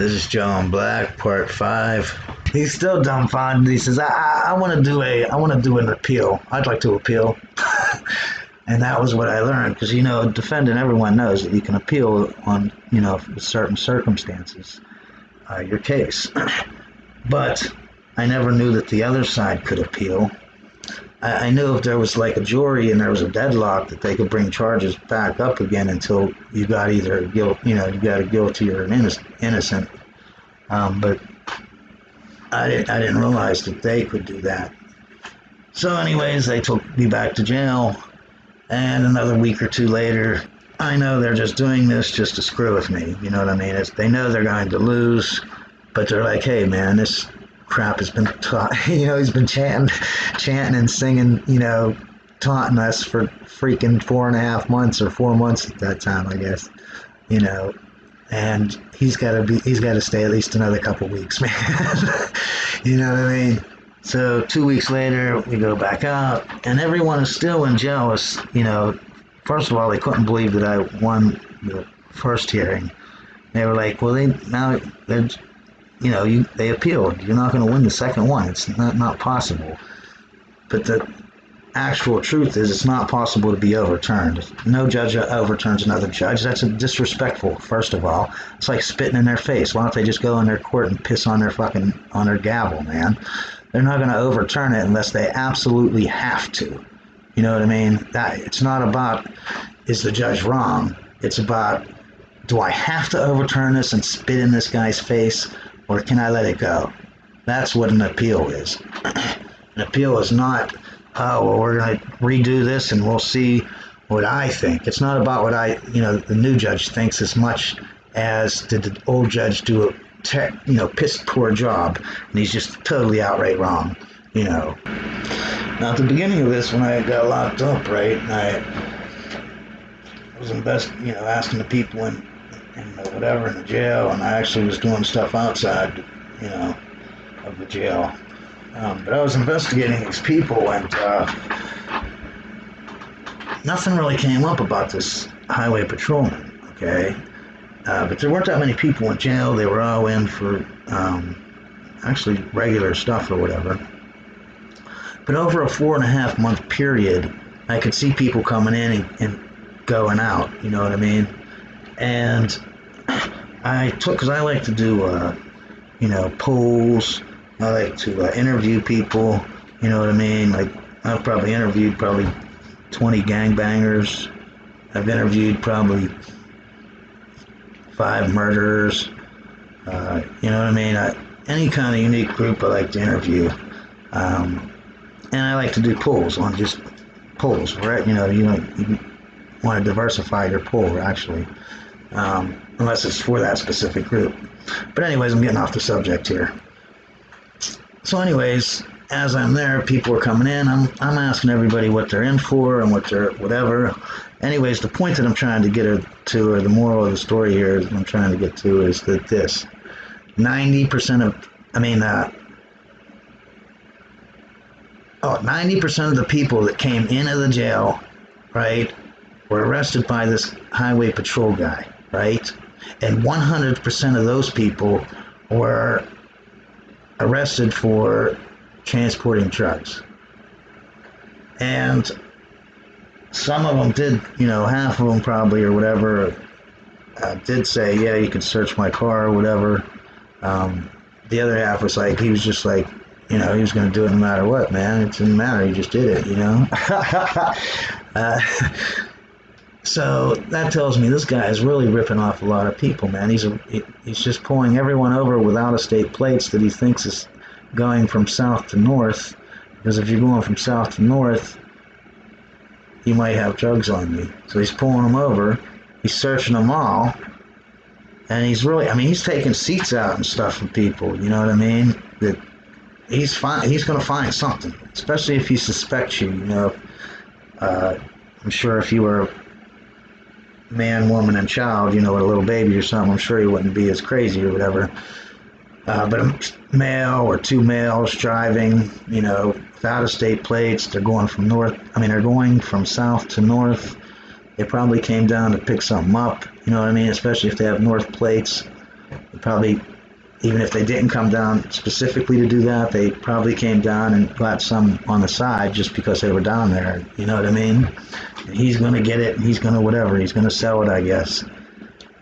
This is Joe in Black, part 5. He's still dumbfounded. He says, I want to do an appeal. I'd like to appeal. And that was what I learned, because, defendant, everyone knows that you can appeal on, certain circumstances, your case. But I never knew that the other side could appeal. I knew if there was like a jury and there was a deadlock that they could bring charges back up again until you got either you got a guilty or an innocent. But I didn't realize that they could do that. So anyways, they took me back to jail, and another week or two later, I know they're just doing this just to screw with me. You know what I mean? They know they're going to lose, but they're like, hey man, this crap has been taught. He's been chanting and singing, taunting us for freaking 4.5 months or 4 months at that time, I guess. And he's got to stay at least another couple weeks, man. You know what I mean? So 2 weeks later, we go back out, and everyone is still in jail. First of all, they couldn't believe that I won the first hearing. They were like, well, they appealed. You're not going to win the second one. It's not possible. But the actual truth is, it's not possible to be overturned. No judge overturns another judge. That's disrespectful, first of all. It's like spitting in their face. Why don't they just go in their court and piss on their gavel, man? They're not going to overturn it unless they absolutely have to. You know what I mean? It's not about, is the judge wrong? It's about, do I have to overturn this and spit in this guy's face, or can I let it go? That's what an appeal is. An appeal is not, oh, well, we're going to redo this and we'll see what I think. It's not about what the new judge thinks as much as did the old judge do a piss poor job, and he's just totally outright wrong. Now at the beginning of this, when I got locked up, right, I was asking the people in whatever in the jail, and I actually was doing stuff outside, of the jail. But I was investigating these people, and nothing really came up about this highway patrolman, okay? But there weren't that many people in jail. They were all in for actually regular stuff or whatever. But over a 4.5 month period, I could see people coming in and going out, you know what I mean? And because I like to do, polls. I like to interview people, you know what I mean? Like, I've probably interviewed 20 gangbangers. I've interviewed probably 5 murderers. You know what I mean? Any kind of unique group I like to interview. And I like to do polls on just polls, right? You want to diversify your poll, actually. Unless it's for that specific group. But anyways, I'm getting off the subject here. So anyways, as I'm there, people are coming in. I'm asking everybody what they're in for and what they're whatever. Anyways, the point that I'm trying to get to, or the moral of the story here that I'm trying to get to, is that 90% of the people that came into the jail, right, were arrested by this highway patrol guy, right? And 100% of those people were arrested for transporting drugs. And some of them did, half of them probably or whatever, did say, yeah, you can search my car or whatever. The other half was like, he was just like, he was going to do it no matter what, man. It didn't matter. He just did it, So that tells me this guy is really ripping off a lot of people, man. He's just pulling everyone over with out-of-state plates that he thinks is going from south to north. Because if you're going from south to north, you might have drugs on you. So he's pulling them over. He's searching them all. And he's taking seats out and stuff from people. You know what I mean? That he's going to find something, especially if he suspects you. I'm sure if you were man, woman, and child, with a little baby or something, I'm sure he wouldn't be as crazy or whatever. But a male or 2 males driving, with out-of-state plates, they're going from south to north. They probably came down to pick something up, especially if they have north plates. Probably, even if they didn't come down specifically to do that, they probably came down and got some on the side just because they were down there. You know what I mean? And he's going to get it, and he's going to whatever. He's going to sell it, I guess.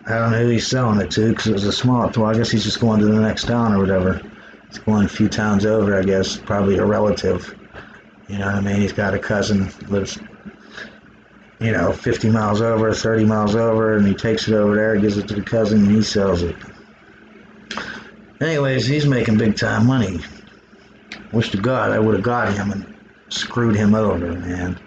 I don't know who he's selling it to because it was a small. Well, I guess he's just going to the next town or whatever. He's going a few towns over, I guess. Probably a relative. You know what I mean? He's got a cousin lives, 50 miles over, 30 miles over, and he takes it over there, gives it to the cousin, and he sells it. Anyways, he's making big time money. Wish to God I would have got him and screwed him over, man.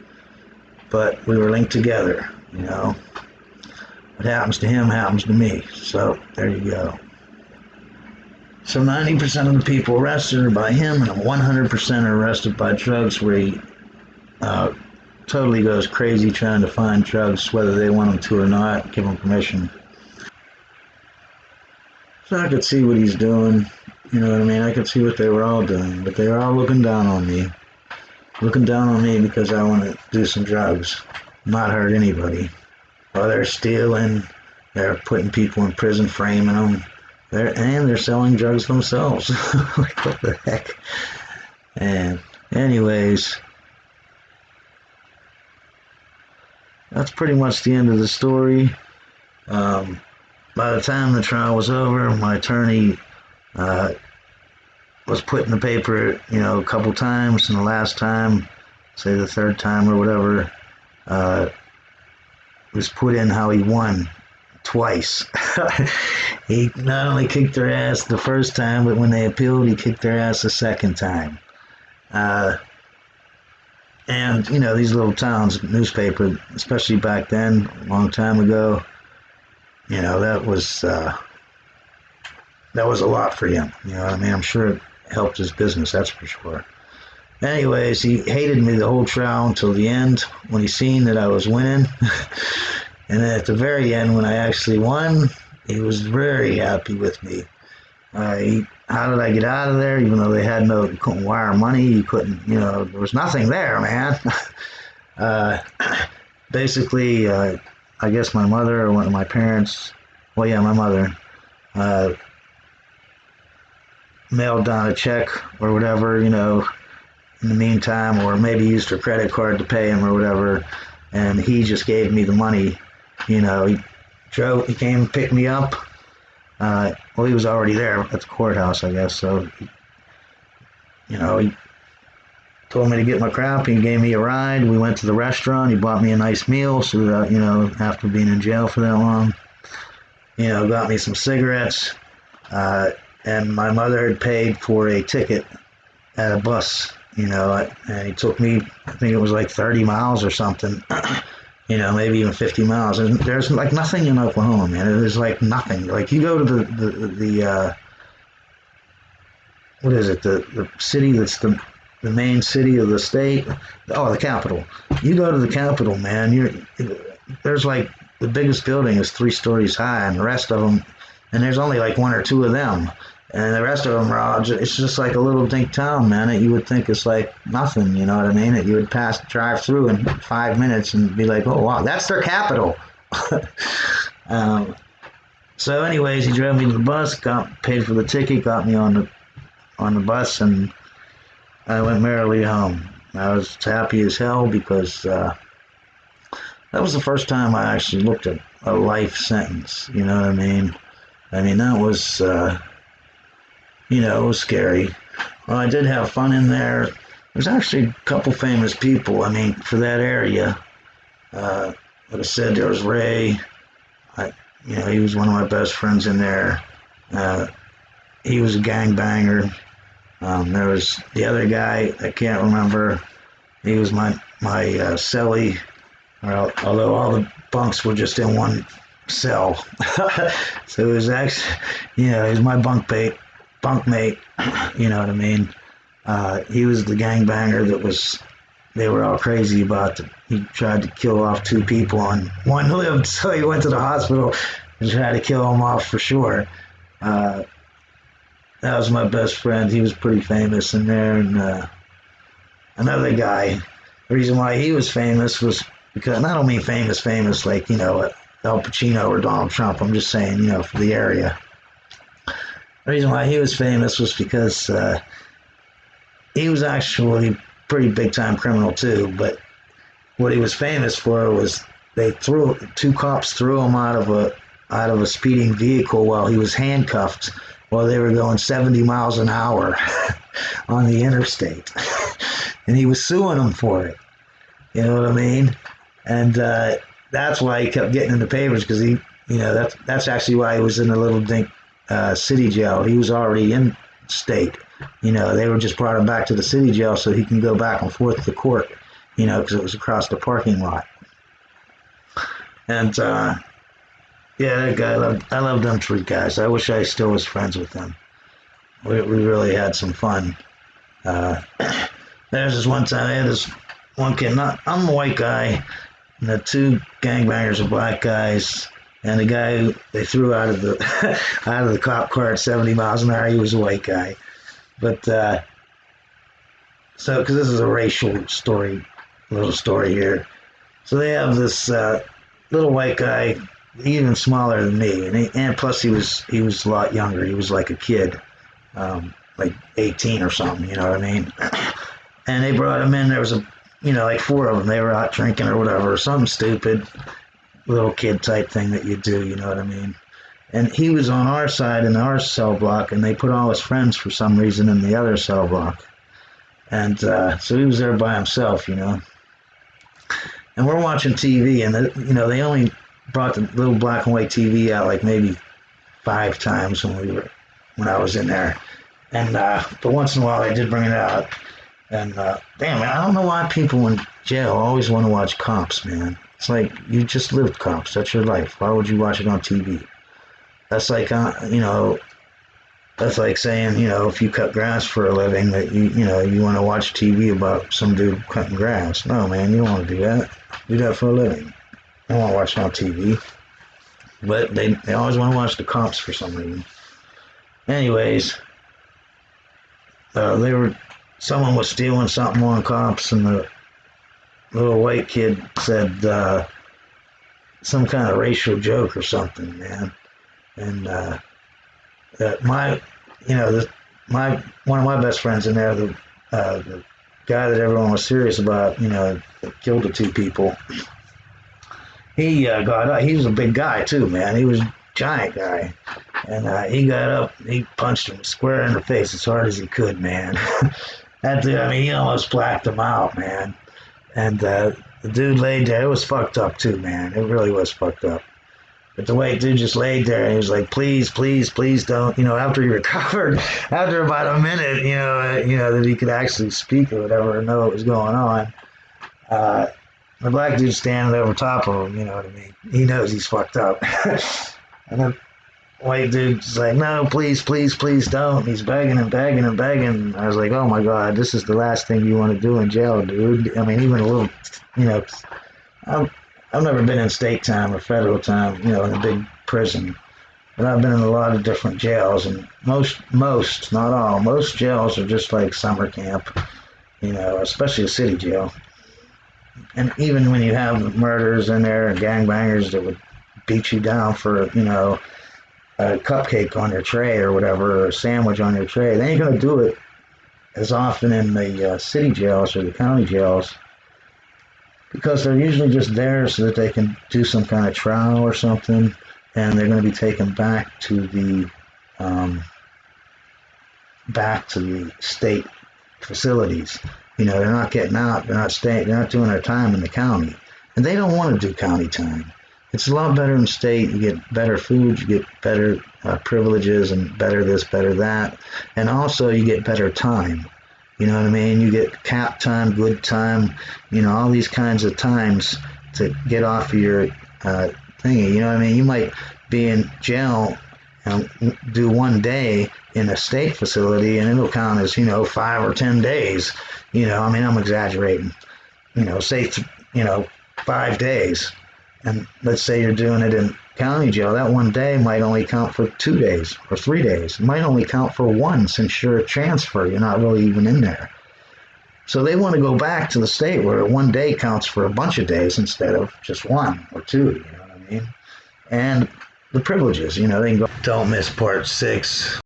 But we were linked together, What happens to him happens to me. So there you go. So 90% of the people arrested are by him, and 100% are arrested by drugs, where he totally goes crazy trying to find drugs, whether they want him to or not, give him permission. So I could see what he's doing, you know what I mean? I could see what they were all doing, but they were all looking down on me. Looking down on me because I want to do some drugs, not hurt anybody. Well, they're stealing, they're putting people in prison, framing them, they're selling drugs themselves. Like, what the heck? And anyways, that's pretty much the end of the story. By the time the trial was over, my attorney was put in the paper, a couple times, and the last time, say the third time or whatever, was put in how he won twice. He not only kicked their ass the first time, but when they appealed, he kicked their ass the second time. And, these little towns, newspaper, especially back then, a long time ago, that was a lot for him. I'm sure it helped his business, that's for sure. Anyways, he hated me the whole trial until the end, when he seen that I was winning. And then at the very end, when I actually won, he was very happy with me. How did I get out of there? Even though you couldn't wire money, you couldn't, there was nothing there, man. Basically, I guess my mother or one of my parents, my mother, mailed down a check or whatever, in the meantime, or maybe used her credit card to pay him or whatever, and he just gave me the money. He came and picked me up. He was already there at the courthouse, I guess, so, he told me to get my crap. He gave me a ride. We went to the restaurant. He bought me a nice meal so that, after being in jail for that long, got me some cigarettes. And my mother had paid for a ticket at a bus, and he took me, I think it was like 30 miles or something, maybe even 50 miles. And there's like nothing in Oklahoma, man. There's like nothing. Like, you go to the what is it, the city that's the main city of the state, the capital. You go to the capital, man, there's like, the biggest building is 3 stories high, and the rest of them, and there's only like 1 or 2 of them, and the rest of them are all it's just like a little dink town, man, that you would think is like nothing, you know what I mean, that you would drive through in 5 minutes and be like, oh wow, that's their capital. So anyways, he drove me to the bus, paid for the ticket, got me on the bus, and I went merrily home. I was happy as hell because that was the first time I actually looked at a life sentence, you know what I mean? That was, it was scary. Well, I did have fun in there. There's actually a couple famous people, for that area. Like I said, there was Ray. He was one of my best friends in there. He was a gangbanger. There was the other guy, I can't remember. He was my cellie, although all the bunks were just in one cell. So it was actually, he was my bunkmate, you know what I mean? He was the gangbanger they were all crazy about. He tried to kill off 2 people and one lived, so he went to the hospital and tried to kill him off for sure. That was my best friend. He was pretty famous in there. And another guy, the reason why he was famous was because, and I don't mean famous like, Al Pacino or Donald Trump. I'm just saying, for the area. The reason why he was famous was because he was actually a pretty big time criminal too. But what he was famous for was two cops threw him out of a speeding vehicle while he was handcuffed while they were going 70 miles an hour on the interstate, and he was suing them for it. You know what I mean? And that's why he kept getting in the papers because that's actually why he was in the little dink city jail. He was already in state. They were just brought him back to the city jail so he can go back and forth to court. Because it was across the parking lot. And yeah, that guy, I love them three guys. I wish I still was friends with them. We really had some fun. There's this one time I had this one kid. I'm a white guy, and the two gangbangers are black guys. And the guy who they threw out of the out of the cop car at 70 miles an hour, he was a white guy. But so, because this is a racial story, little story here. So they have this little white guy, even smaller than me, and plus he was a lot younger. He was like a kid, like 18 or something. You know what I mean? And they brought him in. There was like four of them. They were out drinking or whatever, something stupid, little kid type thing that you do. You know what I mean? And he was on our side in our cell block, and they put all his friends for some reason in the other cell block. And so he was there by himself, And we're watching TV, and they only brought the little black and white TV out like maybe 5 times when I was in there. And but once in a while they did bring it out. And damn, man, I don't know why people in jail always want to watch cops, man. It's like you just lived cops. That's your life. Why would you watch it on TV? That's like that's like saying, if you cut grass for a living, that you want to watch TV about some dude cutting grass. No, man, you don't want to do that. Do that for a living. I don't want to watch it on TV. But they always want to watch the cops for some reason. Anyways, someone was stealing something on cops, and the little white kid said some kind of racial joke or something, man. And one of my best friends in there, the guy that everyone was serious about, that killed the 2 people. He got up. He was a big guy too, man. He was a giant guy, and he got up. He punched him square in the face as hard as he could, man. That dude, I mean, he almost blacked him out, man. And the dude laid there. It was fucked up too, man. It really was fucked up. But the white dude just laid there, and he was like, please, please, please don't. After he recovered, after about a minute, that he could actually speak or whatever and know what was going on. The black dude's standing over top of him, you know what I mean? He knows he's fucked up. And the white dude's like, no, please, please, please don't. And he's begging and begging and begging. I was like, oh my God, this is the last thing you want to do in jail, dude. I mean, even a little, I've never been in state time or federal time, in a big prison. But I've been in a lot of different jails, and most, not all, most jails are just like summer camp, especially a city jail. And even when you have murders in there and gangbangers that would beat you down for, a cupcake on your tray or whatever, or a sandwich on your tray, they ain't going to do it as often in the city jails or the county jails, because they're usually just there so that they can do some kind of trial or something, and they're going to be taken back to the state facilities. They're not getting out. They're not staying. They're not doing their time in the county, and they don't want to do county time. It's a lot better in state. You get better food. You get better privileges and better this, better that, and also you get better time. You know what I mean? You get cap time, good time, all these kinds of times to get off of your thingy. You know what I mean? You might be in jail and do 1 day in a state facility, and it'll count as, 5 or 10 days. I mean, I'm exaggerating. Say, 5 days. And let's say you're doing it in county jail, that 1 day might only count for 2 days or 3 days. It might only count for 1 since you're a transfer. You're not really even in there. So they want to go back to the state where 1 day counts for a bunch of days instead of just 1 or 2. You know what I mean? And the privileges, they can go. Don't miss part 6.